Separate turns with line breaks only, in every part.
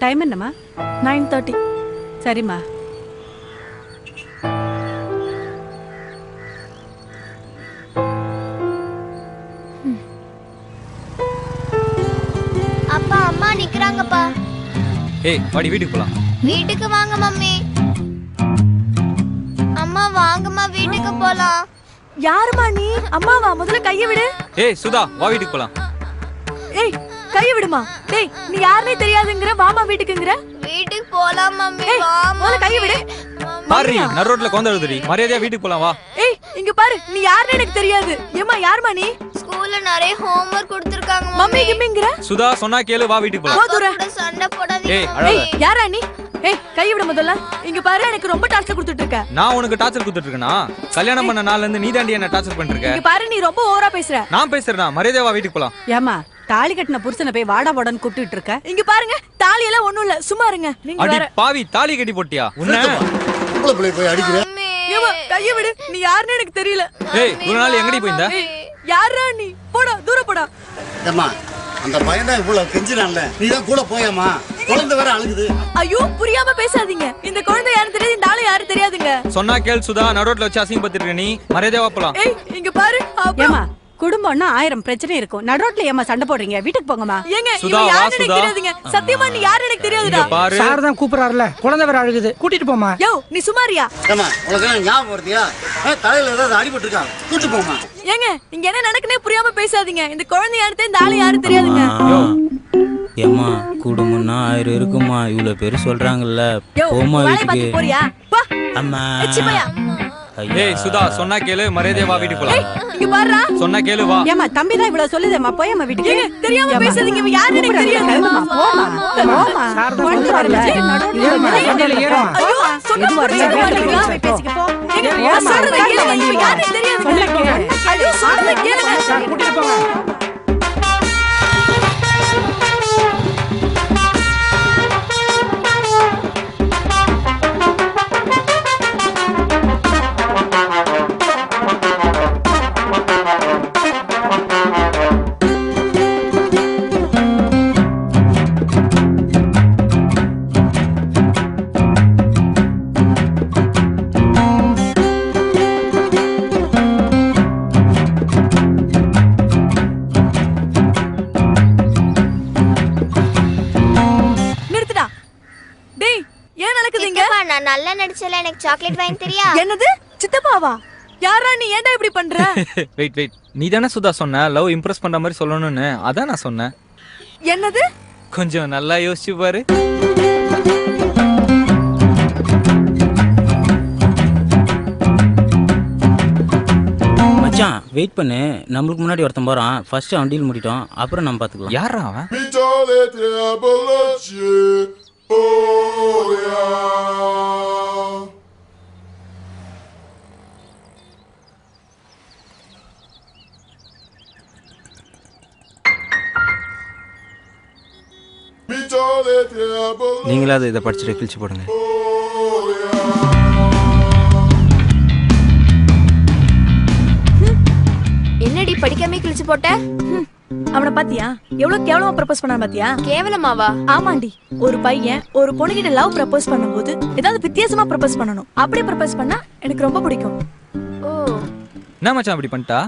Time என்னம்மா?
9:30.
சரிம்மா.
அப்பா அம்மா நிக்கறாங்கப்பா.
ஏய் வாடி வீட்டுக்கு போலாம்.
வீட்டுக்கு வாங்க மம்மி. அம்மா வாங்கம்மா வீட்டுக்கு போலாம்.
யாருமா நீ? அம்மாவா? முதல்ல கைய விடு.
ஏய் சுதா வா வீட்டுக்கு போலாம்.
ஏய் கைய விடுமா. டேய் நீ யாருனே தெரியாதுங்கற வாமா வீட்டுக்குங்கற.
வீட்டுக்கு போலாம் மம்மி வா.
முதல்ல கைய விடு.
பாரு நடு ரோட்ல கோந்தழுதுடி. மரியாதையா வீட்டுக்கு போலாம் வா.
ஏய் இங்க பாரு நீ யாருனே எனக்கு தெரியாது. ஏமா யாருமா நீ?
ஸ்கூல்ல நிறைய ஹோம்வொர்க் கொடுத்திருக்காங்க
மம்மி கிம்மிங்கற.
சுதா சொன்னா கேளு வா வீட்டுக்கு போலாம்.
கூட சண்டை போடாதீங்க.
ஏய் அழாத.
யாரா நீ? ஏய் கைய விடு முதல்ல. இங்க பாரு எனக்கு ரொம்ப டார்ச்சர் கொடுத்துட்டு இருக்க.
நான் உனக்கு டார்ச்சர் கொடுத்துட்டு இருக்கேனா? கல்யாணம் பண்ண நாள்ல இருந்து நீ தாண்டி என்ன டார்ச்சர் பண்ணிட்டு இருக்க.
இங்க பாரு நீ ரொம்ப ஓவரா பேசுற.
நான் பேசுறேனா? மரியாதையா வா வீட்டுக்கு போலாம்.
ஏமா தாலி கட்டின புருஷனை போய் வாடா வாடான்னு கூப்பிட்டுட்டு இருக்க?
இங்க பாருங்க தாலி எல்லாம் ஒண்ணும் இல்ல சும்மா இருங்க. நீங்க
அடி
வேற.
பாவி தாலி கட்டி போட்டியா? உன்ன
உங்கள போய் அடிக்குற.
ஏமா கைய விடு. நீ யாருன்னு எனக்கு தெரியல.
ஏய் ஒரு நாள் எங்கடி போயிந்த?
யாரா நீ? போடா தூர போடா.
ஏம்மா அந்த பையன் தான் இவ்வளவு கெஞ்சினான்ல, நீ தான் கூட போயாமா? குழந்தை வேற அழுகுது.
ஐயோ புரியாம பேசாதீங்க. இந்த குழந்தை யாரு தெரியாது, இந்த ஆளு யாரு தெரியாதுங்க.
சொன்னா கேள் சுதா, நடுரோட்ல வச்சு அசிங்கப்படுத்திட்டு இருக்க நீ. மரியாதையா வா போலாம்.
ஏய் இங்க பாரு.
ஏமா குடும்பம்னா 1000 பிரச்சனை இருக்கும். நடுரோட்ல ஏமா சண்டை போடுறீங்க? வீட்டுக்கு போங்கம்மா.
ஏங்க
சுதா,
இவன்
வா,
யாருன்னு எனக்கு
சுதா.
தெரியாதுங்க. சத்தியமா நீ யாரு எனக்கு தெரியாதுடா.
இங்க பாரு.
சார் தான் கூப்பிடுறாருல, குழந்தை வேற அழுகுது, கூட்டிட்டு போமா.
யோ நீ சுமாரியா?
ஏம்மா உனக்கு என்ன ஞாபகம் வருதியா? தலையில ஏதாவது அடிபட்டு இருக்கா? கூட்டி போமா.
ஏங்க இங்க என்ன நடக்குனே புரியாம பேசாதீங்க. இந்த குழந்தை யாரு தெரியாது, இந்த ஆளு யாரு தெரியாதுங்க.
ஏம்மா குடும்பம்னா 1000 இருக்குமா, இவ்வளவு பேரு சொல்றாங்கல்ல.
யோ
போமா
வாயை
வீட்டுக்கு.
பாத்து போறியா? போ.
அம்மா
எச்சி பையா.
ஏய் சுதா சொன்னா கேளு, மரியாதையா வா வீட்டுக்கு போலாம்.
இங்க பாருடா.
சொன்னா கேளு வா.
ஏமா தம்பி தான் இவ்வளவு சொல்லுதேம்மா, போயம்மா வீட்டுக்கு.
ஏங்க தெரியாம பேசாதீங்க. இவன் யாருன்னு எனக்கு தெரியாது.
போமா போமா.
சார் தான்
குழந்தை
கூப்பிடுறாருல.
வரல.
ஏம்மா, வண்டியில ஏறுமா.
ஐயோ சொன்னா புரியாதுங்க.
பேசிக்க போ.
ஏங்க
ஏம்மா,
நான் சொல்றத கேளுங்க. இவன் யாருன்னு தெரியாதுங்க. ஐயோ சொல்றத கேளுங்க.
சார் கூட்டிட்டு போங்க.
நிறுத்துடா. டேய் ஏன் நடக்குது இங்க?
சித்தப்பா நான் நல்லா நடிச்சல, எனக்கு சாக்லேட் வாங்கி தெரியா?
என்னது சித்தப்பாவா? யாரா நீ? ஏன்டா இப்படி பண்ற?
வெயிட் நீ தானே சுதா சொன்ன லவ் இம்ப்ரெஸ் பண்ற மாதிரி சொல்லணும்னு? அதான் நான் சொன்னேன்.
என்னது?
கொஞ்சம் நல்லா யோசிச்சு பாரு.
மச்சான் வெயிட் பண்ணு, நம்மளுக்கு முன்னாடி ஒருத்தன் போறான். ஃபர்ஸ்ட் அவன் டீல் முடிட்டோம், அப்புறம் நம்ம பாத்துக்கலாம்.
யாரா அவன்?
நீங்களாவது இதை படிச்சுட்டு கிழிச்சு போடுங்க.
என்னடி படிக்காம கிழிச்சு போட்ட?
அவனை பாத்தியா? எவ்வளவு கேவலமா ப்ரப்போஸ் பண்ணான் பாத்தியா?
கேவலமாவா?
ஆமாண்டி. ஒரு பையன் ஒரு பொண்ணுகிட்ட லவ் ப்ரப்போஸ் பண்ணும்போது ஏதாவது வித்தியாசமா ப்ரப்போஸ் பண்ணணும். அப்படி ப்ரப்போஸ் பண்ணா எனக்கு ரொம்ப பிடிக்கும்.
ஓ
என்ன மச்சான் அப்படி பண்ணிட்டா?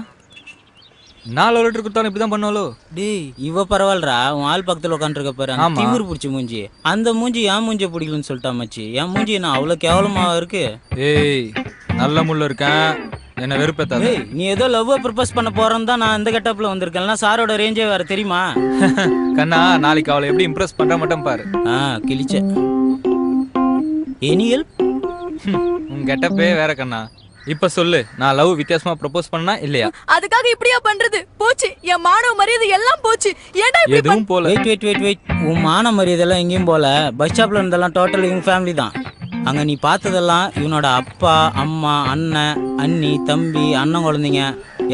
4 லிட்டர் கொடுத்தாலும் இப்படிதான் பண்ணுவாளோ?
டேய் இவ பரவாயில்லடா, உன் ஆள் பக்கத்துல உட்காந்துருக்க பாரு, அந்த
ஆமா.
திமிரு பிடிச்ச மூஞ்சி. அந்த மூஞ்சி என் மூஞ்சிய பிடிக்கலன்னு சொல்லிட்டா மச்சி. என் மூஞ்சி என்ன அவ்வளவு கேவலமா இருக்கு?
ஏய் நல்ல முள்ள இருக்கேன், என்ன வெறுப்பேத்தாத.
ஏய் நீ ஏதோ லவ் ப்ரப்போஸ் பண்ண போறன்னு தான் நான் இந்த கெட்டப்ல வந்திருக்கேன்ல. சாரோட ரேஞ்சே வேற தெரியுமா?
கண்ணா நாளைக்கு அவளை எப்படி இம்ப்ரெஸ் பண்ற மட்டும் பாரு.
கிழிச்ச. Any help?
உன் கெட்டப்பே வேற கண்ணா. இப்ப சொல்லு, நான் லவ் வித்தியாசமா ப்ரப்போஸ் பண்ணா இல்லையா?
அதுக்காக இப்படியா பண்றது? போச்சு என் மானவ மரியாதை எல்லாம் போச்சு. ஏன்டா இப்படி
எதுவும் போல.
வெயிட் உன் மான மரியாதைலாம் எங்கேயும் போல. பஸ் ஸ்டாப்ல இருந்தெல்லாம் டோட்டல் இவங்க ஃபேமிலி தான். அங்க நீ பார்த்ததெல்லாம் இவனோட அப்பா அம்மா அண்ணன் அண்ணி தம்பி அண்ணன் குழந்தைங்க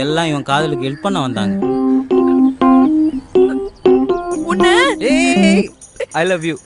எல்லாம் இவன் காதலுக்கு ஹெல்ப் பண்ண வந்தாங்க.
உன்ன
ஏய் ஐ லவ் யூ.